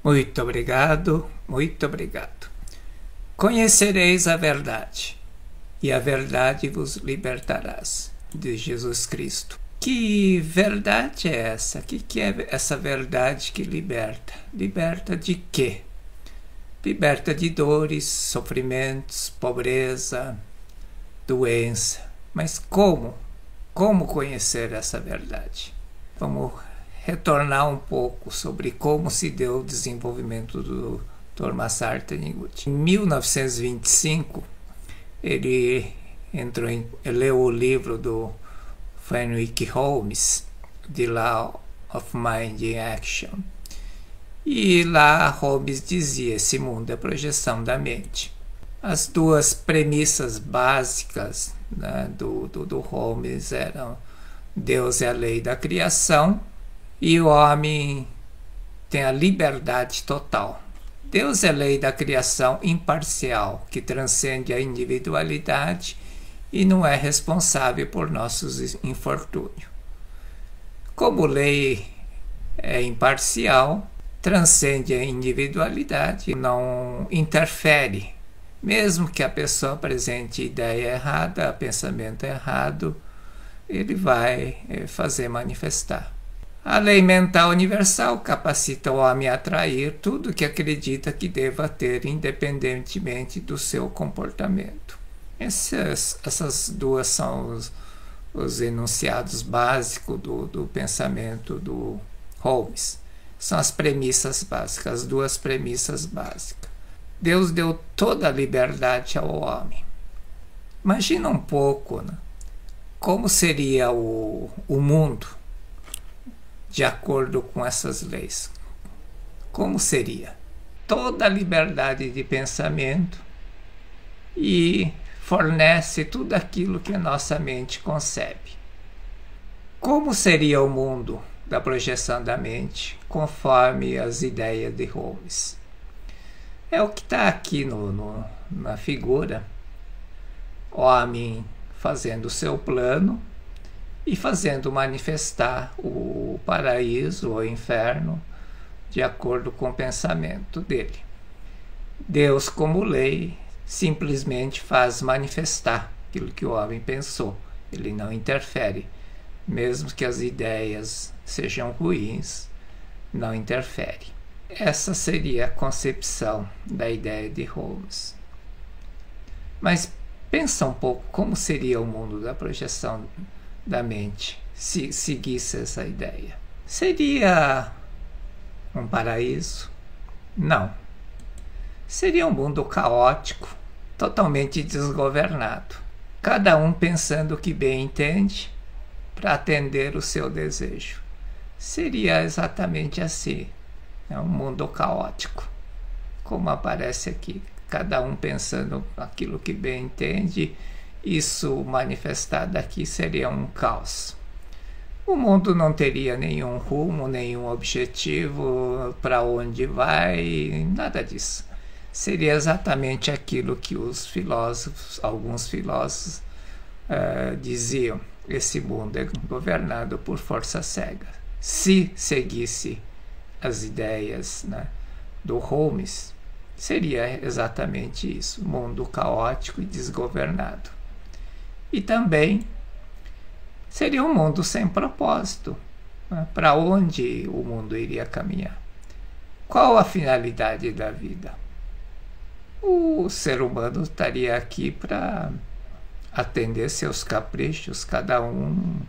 Muito obrigado, muito obrigado. Conhecereis a verdade, e a verdade vos libertarás, de Jesus Cristo. Que verdade é essa? O que é essa verdade que liberta? Liberta de quê? Liberta de dores, sofrimentos, pobreza, doença. Mas como? Como conhecer essa verdade? Vamos retornar um pouco sobre como se deu o desenvolvimento do Dr. Masaru Taniguchi. Em 1925, ele leu o livro do Fenwick Holmes, The Law of Mind in Action. E lá Holmes dizia: esse mundo é projeção da mente. As duas premissas básicas, né, do Holmes eram: Deus é a lei da criação e o homem tem a liberdade total. Deus é a lei da criação imparcial, que transcende a individualidade e não é responsável por nossos infortúnios. Como lei é imparcial, transcende a individualidade, não interfere. Mesmo que a pessoa apresente ideia errada, pensamento errado, ele vai fazer manifestar. A lei mental universal capacita o homem a atrair tudo que acredita que deva ter, independentemente do seu comportamento. Essas duas são os enunciados básicos do pensamento do Holmes. São as premissas básicas, as duas premissas básicas. Deus deu toda a liberdade ao homem. Imagina um pouco, né, como seria o mundo de acordo com essas leis. Como seria? Toda a liberdade de pensamento e fornece tudo aquilo que a nossa mente concebe. Como seria o mundo da projeção da mente, conforme as ideias de Holmes? É o que está aqui na figura. Homem fazendo o seu plano e fazendo manifestar o paraíso ou o inferno de acordo com o pensamento dele. Deus, como lei, simplesmente faz manifestar aquilo que o homem pensou. Ele não interfere. Mesmo que as ideias sejam ruins, não interfere. Essa seria a concepção da ideia de Holmes. Mas pensa um pouco como seria o mundo da projeção da mente se seguisse essa ideia. Seria um paraíso? Não. Seria um mundo caótico, totalmente desgovernado. Cada um pensando o que bem entende para atender o seu desejo. Seria exatamente assim. É um mundo caótico, como aparece aqui. Cada um pensando aquilo que bem entende. Isso manifestado aqui seria um caos. O mundo não teria nenhum rumo, nenhum objetivo, para onde vai, nada disso. Seria exatamente aquilo que alguns filósofos diziam: esse mundo é governado por força cega. Se seguisse as ideias, né, do Holmes, seria exatamente isso: mundo caótico e desgovernado. E também seria um mundo sem propósito. Né? Para onde o mundo iria caminhar? Qual a finalidade da vida? O ser humano estaria aqui para atender seus caprichos, cada um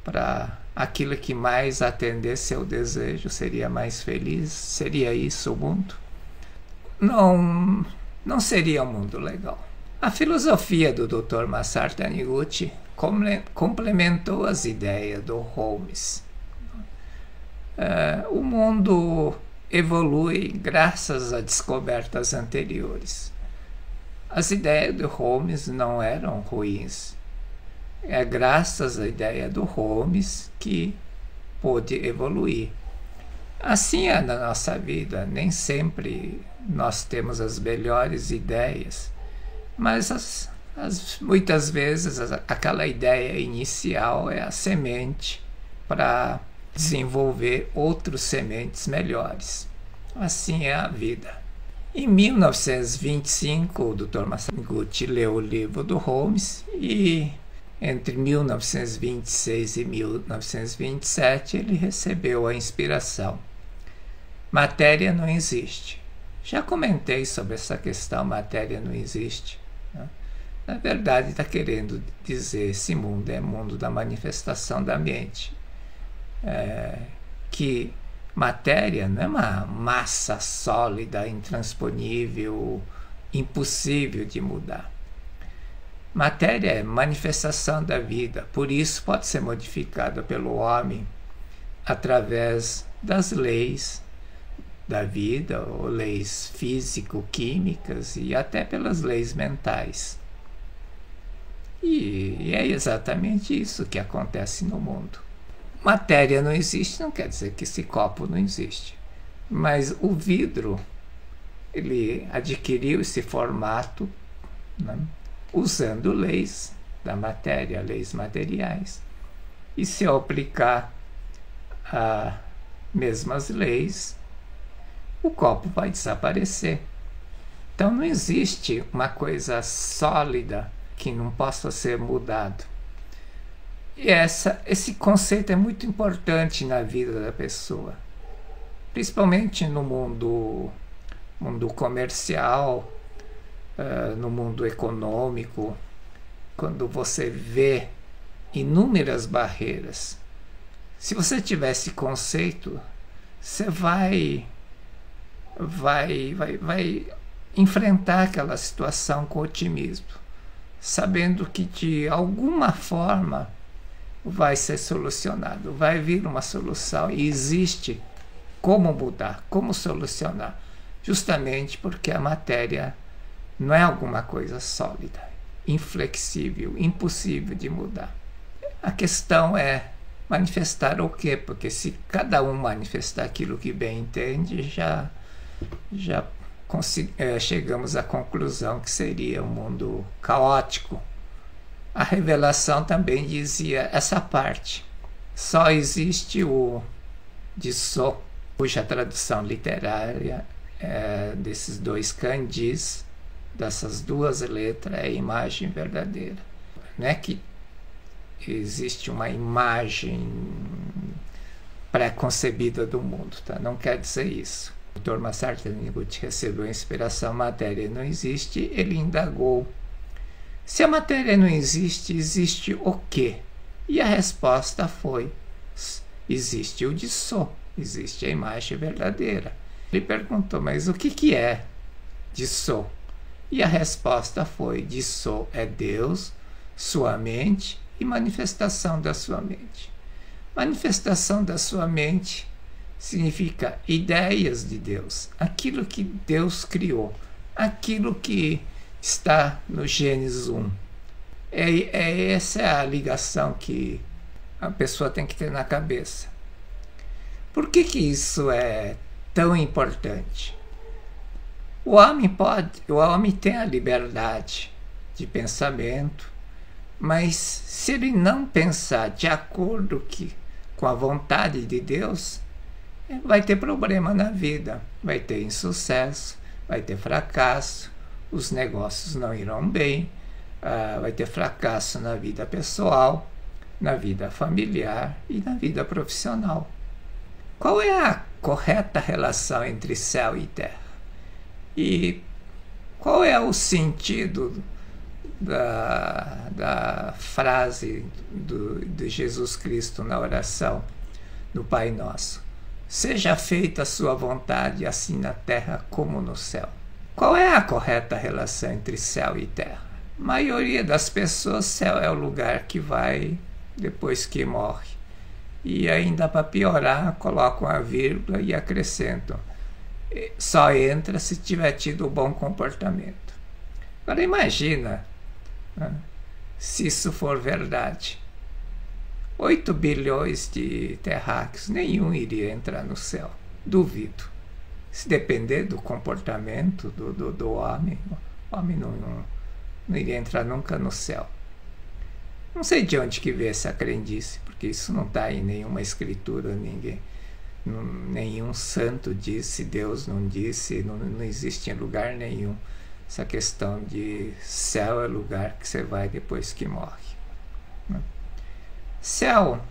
para aquilo que mais atender seu desejo, seria mais feliz. Seria isso o mundo? Não seria um mundo legal. A filosofia do Dr. Masaru Taniguchi complementou as ideias do Holmes. O mundo evolui graças a descobertas anteriores. As ideias do Holmes não eram ruins. É graças à ideia do Holmes que pôde evoluir. Assim é na nossa vida. Nem sempre nós temos as melhores ideias, mas muitas vezes aquela ideia inicial é a semente para desenvolver outras sementes melhores. Assim é a vida. Em 1925, o Dr. Masaguchi leu o livro do Holmes e entre 1926 e 1927 ele recebeu a inspiração. Matéria não existe. Já comentei sobre essa questão, matéria não existe. Né? Na verdade, está querendo dizer esse mundo é mundo da manifestação da mente. Que matéria não é uma massa sólida, intransponível, impossível de mudar. Matéria é manifestação da vida, por isso pode ser modificada pelo homem através das leis da vida, ou leis físico-químicas e até pelas leis mentais. E é exatamente isso que acontece no mundo. Matéria não existe, não quer dizer que esse copo não existe. Mas o vidro, ele adquiriu esse formato, né, usando leis da matéria, leis materiais. E se eu aplicar as mesmas leis, o copo vai desaparecer. Então não existe uma coisa sólida que não possa ser mudado. E esse conceito é muito importante na vida da pessoa, principalmente no mundo comercial, no mundo econômico, quando você vê inúmeras barreiras. Se você tiver esse conceito, você vai enfrentar aquela situação com otimismo, sabendo que de alguma forma vai ser solucionado, vai vir uma solução e existe como mudar, como solucionar, justamente porque a matéria não é alguma coisa sólida, inflexível, impossível de mudar. A questão é manifestar o quê? Porque se cada um manifestar aquilo que bem entende, já chegamos à conclusão que seria um mundo caótico. A revelação também dizia essa parte. Só existe o Disso, cuja tradução literária desses dois kanjis, dessas duas letras, é a imagem verdadeira. Não é que existe uma imagem pré-concebida do mundo, tá? Não quer dizer isso. O Dr. Masaru Taniguchi recebeu a inspiração, matéria não existe, ele indagou. Se a matéria não existe, existe o quê? E a resposta foi, existe o Disso, existe a imagem verdadeira. Ele perguntou, mas o que é Disso? E a resposta foi, Disso é Deus, sua mente e manifestação da sua mente. Manifestação da sua mente significa ideias de Deus, aquilo que Deus criou, aquilo que está no Gênesis 1. Essa é a ligação que a pessoa tem que ter na cabeça. Por que isso é tão importante? O homem tem a liberdade de pensamento, mas se ele não pensar de acordo com a vontade de Deus, vai ter problema na vida, vai ter insucesso, vai ter fracasso, os negócios não irão bem, vai ter fracasso na vida pessoal, na vida familiar e na vida profissional. Qual é a correta relação entre céu e terra? E qual é o sentido da frase de Jesus Cristo na oração do Pai Nosso? Seja feita a sua vontade, assim na terra como no céu. Qual é a correta relação entre céu e terra? A maioria das pessoas, céu é o lugar que vai depois que morre. E ainda para piorar, colocam a vírgula e acrescentam. Só entra se tiver tido um bom comportamento. Agora imagina, né, se isso for verdade. 8 bilhões de terráqueos, nenhum iria entrar no céu. Duvido. Se depender do comportamento do homem, o homem não iria entrar nunca no céu. Não sei de onde que veio essa crendice, porque isso não está em nenhuma escritura, ninguém. Nenhum santo disse, Deus não disse, não existe em lugar nenhum essa questão de céu é lugar que você vai depois que morre. Céu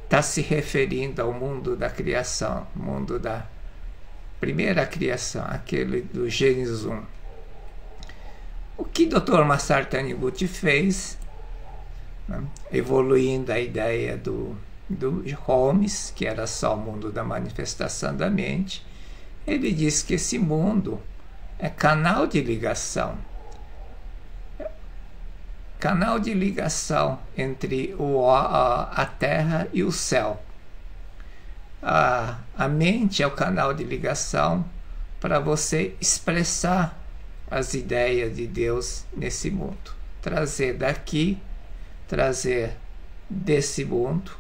está se referindo ao mundo da criação, mundo da primeira criação, aquele do Gênesis 1. O que Dr. Massar Taniguchi fez, evoluindo a ideia do Holmes, que era só o mundo da manifestação da mente, ele diz que esse mundo é canal de ligação. Canal de ligação entre a Terra e o céu. A mente é o canal de ligação para você expressar as ideias de Deus nesse mundo. Trazer daqui, trazer desse mundo,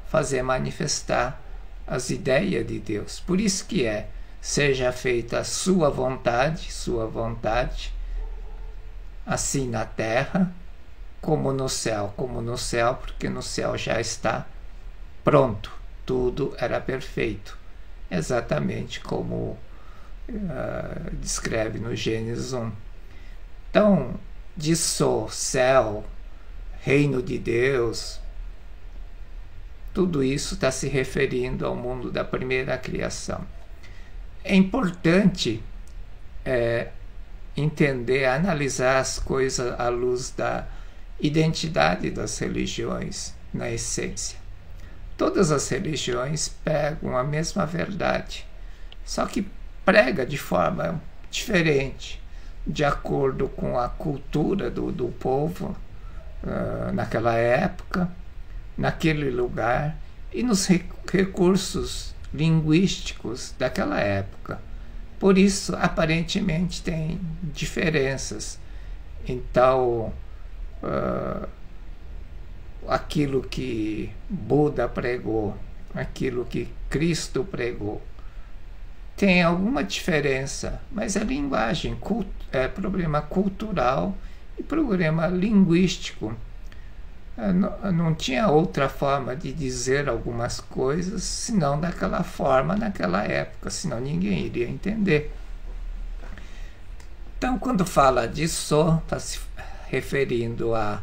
fazer manifestar as ideias de Deus. Por isso que seja feita a sua vontade, assim na terra, como no céu, porque no céu já está pronto, tudo era perfeito, exatamente como descreve no Gênesis 1. Então, disso, céu, reino de Deus, tudo isso está se referindo ao mundo da primeira criação. É importante entender, analisar as coisas à luz da identidade das religiões, na essência. Todas as religiões pegam a mesma verdade, só que prega de forma diferente, de acordo com a cultura do povo naquela época, naquele lugar, e nos recursos linguísticos daquela época. Por isso, aparentemente, tem diferenças. Então, aquilo que Buda pregou, aquilo que Cristo pregou, tem alguma diferença, mas é linguagem, é problema cultural e problema linguístico. Não tinha outra forma de dizer algumas coisas senão daquela forma naquela época, senão ninguém iria entender. Então, quando fala de Só, está se referindo à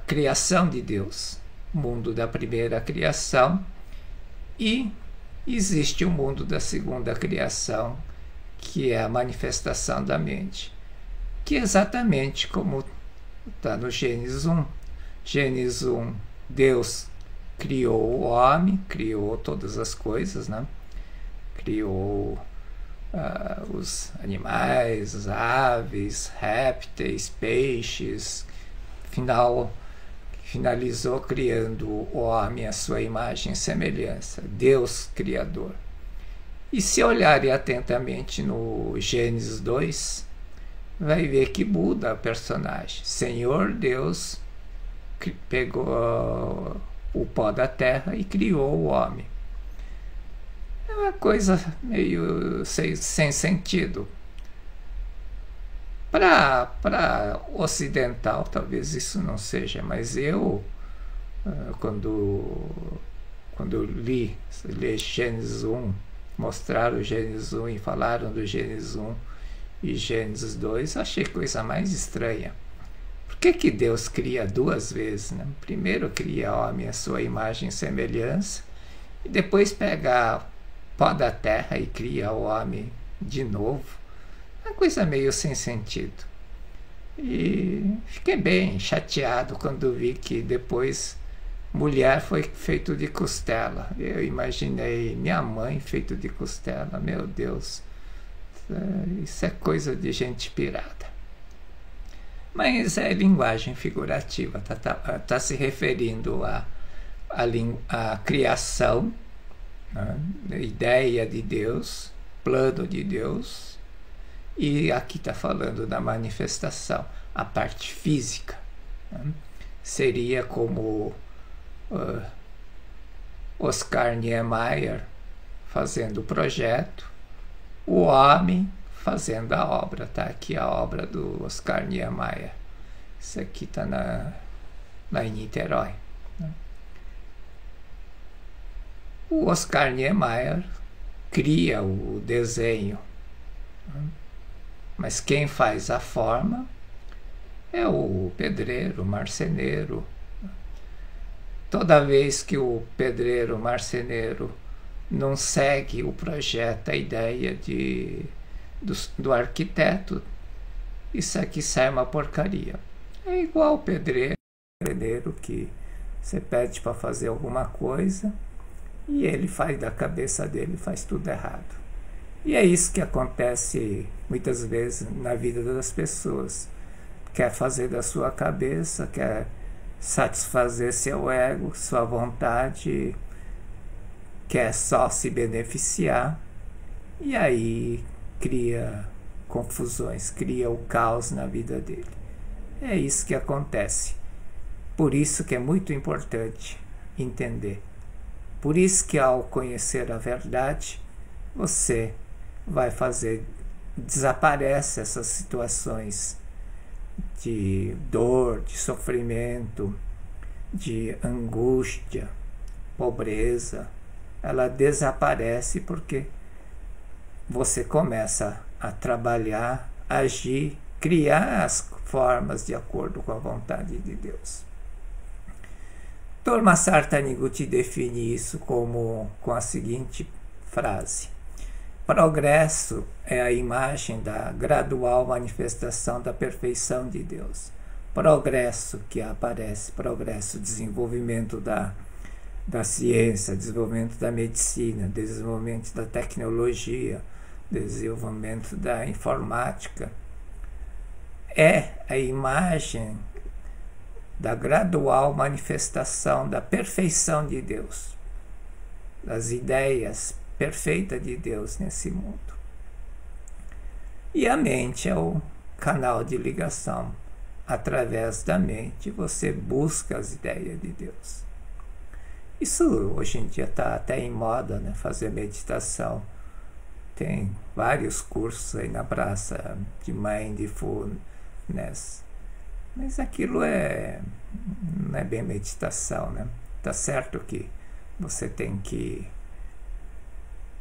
criação de Deus, mundo da primeira criação, e existe o mundo da segunda criação, que é a manifestação da mente, que é exatamente como está no Gênesis 1. Gênesis 1, Deus criou o homem, criou todas as coisas, né? Criou os animais, as aves, répteis, peixes, finalizou criando o homem à sua imagem e semelhança, Deus Criador. E se olharem atentamente no Gênesis 2, vai ver que muda o personagem. Senhor Deus pegou o pó da terra e criou o homem. É uma coisa meio sem sentido. Para ocidental, talvez isso não seja, mas eu, quando li Gênesis 1, mostraram o Gênesis 1 e falaram do Gênesis 1 e Gênesis 2, achei coisa mais estranha. Por que Deus cria duas vezes, né? Primeiro cria o homem à sua imagem e semelhança, e depois pega pó da terra e cria o homem de novo. Uma coisa meio sem sentido. E fiquei bem chateado quando vi que depois mulher foi feito de costela. Eu imaginei minha mãe feito de costela. Meu Deus, isso é coisa de gente pirada. Mas é linguagem figurativa, tá se referindo à criação, né? Ideia de Deus, plano de Deus, e aqui está falando da manifestação, a parte física, né? Seria como Oscar Niemeyer fazendo o projeto, o homem fazendo a obra. Está aqui a obra do Oscar Niemeyer. Isso aqui está lá em Niterói, né? O Oscar Niemeyer cria o desenho, mas quem faz a forma é o pedreiro, o marceneiro. Toda vez que o pedreiro, o marceneiro, não segue o projeto, a ideia do arquiteto, isso aqui sai uma porcaria. É igual o pedreiro que você pede para fazer alguma coisa e ele faz da cabeça dele, faz tudo errado. E é isso que acontece muitas vezes na vida das pessoas. Quer fazer da sua cabeça, quer satisfazer seu ego, sua vontade, quer só se beneficiar, e aí cria confusões, cria o caos na vida dele. É isso que acontece. Por isso que é muito importante entender. Por isso que ao conhecer a verdade, você vai fazer, desaparece essas situações de dor, de sofrimento, de angústia, pobreza. Ela desaparece porque você começa a trabalhar, agir, criar as formas de acordo com a vontade de Deus. Torma Sartanigout define isso com a seguinte frase: progresso é a imagem da gradual manifestação da perfeição de Deus. Progresso que aparece, progresso, desenvolvimento da ciência, desenvolvimento da medicina, desenvolvimento da tecnologia, desenvolvimento da informática. É a imagem da gradual manifestação da perfeição de Deus, das ideias perfeitas de Deus nesse mundo. E a mente é o canal de ligação. Através da mente você busca as ideias de Deus. Isso hoje em dia está até em moda, né? Fazer meditação. Tem vários cursos aí na praça de mindfulness. Mas aquilo não é bem meditação, né? Tá certo que você tem que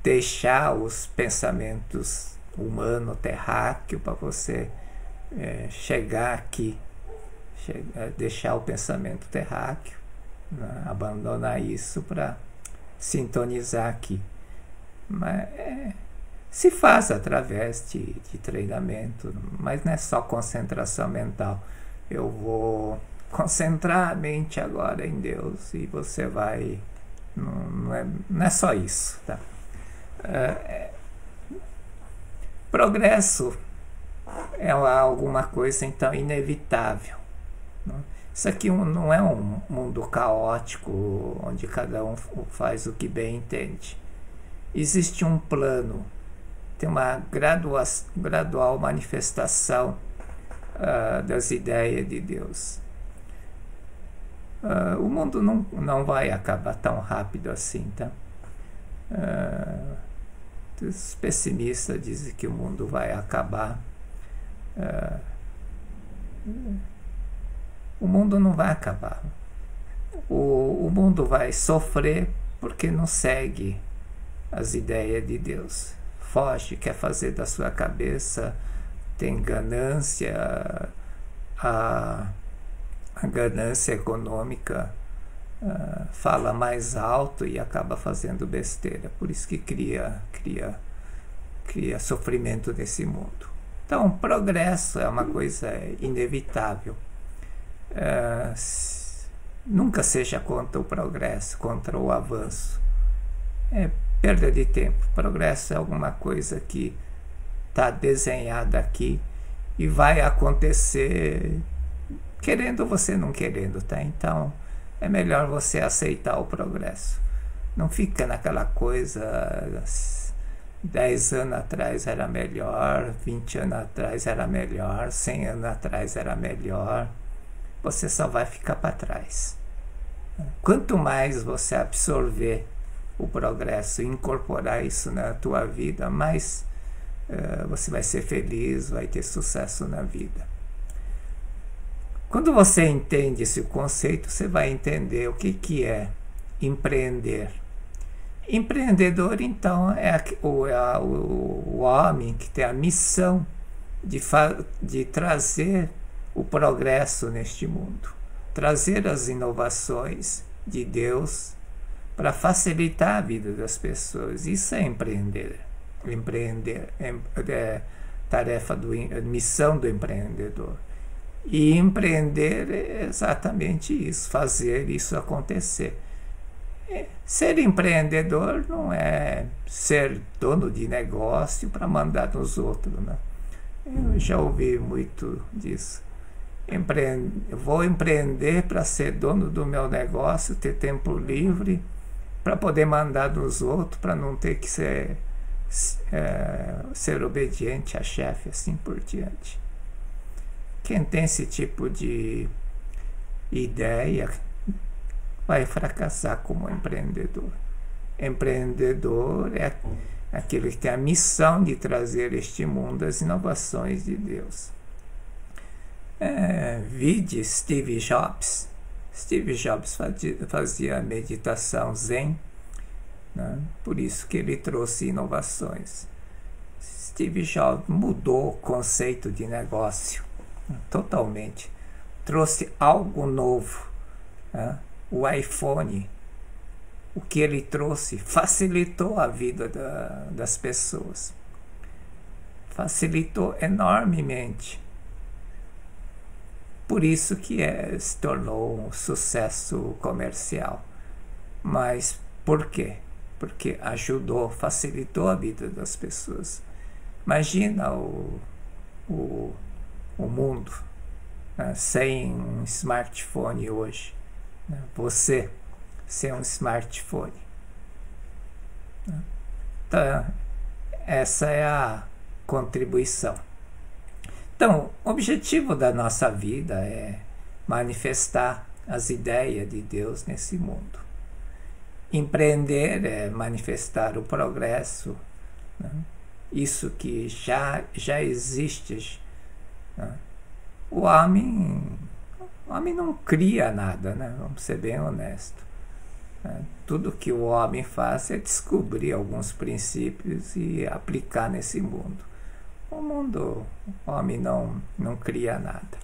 deixar os pensamentos humanos, terráqueos, para você chegar aqui, deixar o pensamento terráqueo, né? Abandonar isso para sintonizar aqui. Mas se faz através de treinamento, mas não é só concentração mental. Eu vou concentrar a mente agora em Deus e você vai... Não é só isso, tá? Progresso é alguma coisa, então, inevitável. Não? Isso aqui não é um mundo caótico, onde cada um faz o que bem entende. Existe um plano, tem uma gradual manifestação das ideias de Deus. O mundo não vai acabar tão rápido assim, tá? Os pessimistas dizem que o mundo vai acabar. O mundo não vai acabar. O mundo vai sofrer porque não segue as ideias de Deus. Foge, quer fazer da sua cabeça, tem ganância, a ganância econômica fala mais alto e acaba fazendo besteira. Por isso que cria sofrimento nesse mundo. Então, progresso é uma coisa inevitável. Nunca seja contra o progresso, contra o avanço. É perda de tempo. Progresso é alguma coisa que está desenhada aqui e vai acontecer querendo ou você não querendo, tá? Então é melhor você aceitar o progresso. Não fica naquela coisa 10 anos atrás era melhor, 20 anos atrás era melhor, 100 anos atrás era melhor. Você só vai ficar para trás. Quanto mais você absorver o progresso e incorporar isso na tua vida, mais você vai ser feliz, vai ter sucesso na vida. Quando você entende esse conceito, você vai entender o que é empreender. Empreendedor, então, é o homem que tem a missão de trazer o progresso neste mundo, trazer as inovações de Deus para facilitar a vida das pessoas. Isso é empreender. Empreender é tarefa missão do empreendedor. E empreender é exatamente isso, fazer isso acontecer. Ser empreendedor não é ser dono de negócio para mandar nos outros, né? Eu já ouvi muito disso. Vou empreender para ser dono do meu negócio, ter tempo livre, para poder mandar nos outros, para não ter que ser obediente a chefe, assim por diante. Quem tem esse tipo de ideia vai fracassar como empreendedor. Empreendedor é aquele que tem a missão de trazer a este mundo as inovações de Deus. Vide Steve Jobs. Steve Jobs fazia meditação zen, né? Por isso que ele trouxe inovações. Steve Jobs mudou o conceito de negócio totalmente. Trouxe algo novo, né? O iPhone, o que ele trouxe, facilitou a vida das pessoas. Facilitou enormemente. Por isso que se tornou um sucesso comercial. Mas por quê? Porque ajudou, facilitou a vida das pessoas. Imagina o mundo, né, sem um smartphone hoje. Né? Você sem um smartphone. Né? Então, essa é a contribuição. Então, o objetivo da nossa vida é manifestar as ideias de Deus nesse mundo. Empreender é manifestar o progresso, né? Isso que já existe. Né? O homem não cria nada, né? Vamos ser bem honestos. Né? Tudo que o homem faz é descobrir alguns princípios e aplicar nesse mundo. O homem não cria nada.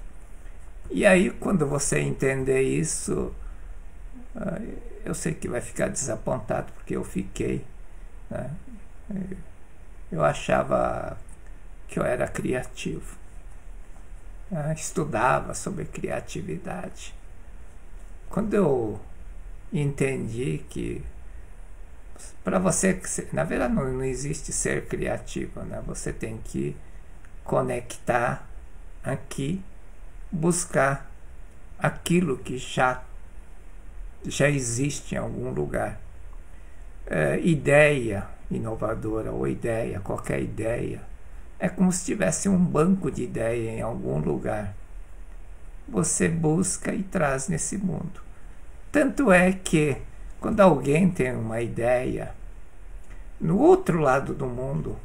E aí, quando você entender isso, eu sei que vai ficar desapontado, porque eu fiquei, né? Eu achava que eu era criativo. Estudava sobre criatividade. Quando eu entendi que para você, na verdade não existe ser criativo, né? Você tem que conectar aqui, buscar aquilo que já existe em algum lugar. Ideia inovadora ou qualquer ideia, é como se tivesse um banco de ideia em algum lugar. Você busca e traz nesse mundo. Tanto é que quando alguém tem uma ideia, no outro lado do mundo,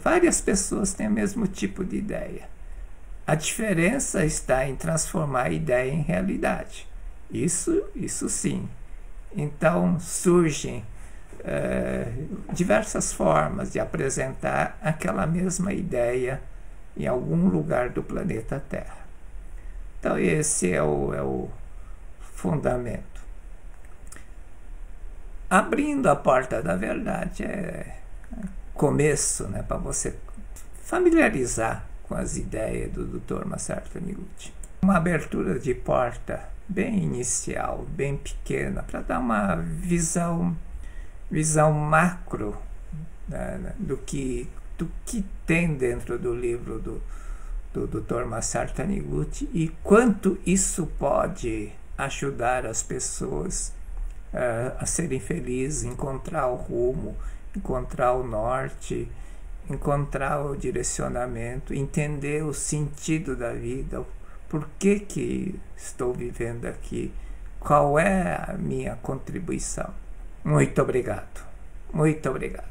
várias pessoas têm o mesmo tipo de ideia. A diferença está em transformar a ideia em realidade. Isso sim. Então surgem diversas formas de apresentar aquela mesma ideia em algum lugar do planeta Terra. Então esse é o fundamento. Abrindo a porta da verdade é começo, né, para você familiarizar com as ideias do Dr. Masaru Taniguchi. Uma abertura de porta bem inicial, bem pequena, para dar uma visão macro, né, do que tem dentro do livro do Dr. Masaru Taniguchi e quanto isso pode ajudar as pessoas a serem felizes, encontrar o rumo, encontrar o norte, encontrar o direcionamento, entender o sentido da vida, por que estou vivendo aqui, qual é a minha contribuição. Muito obrigado. Muito obrigado.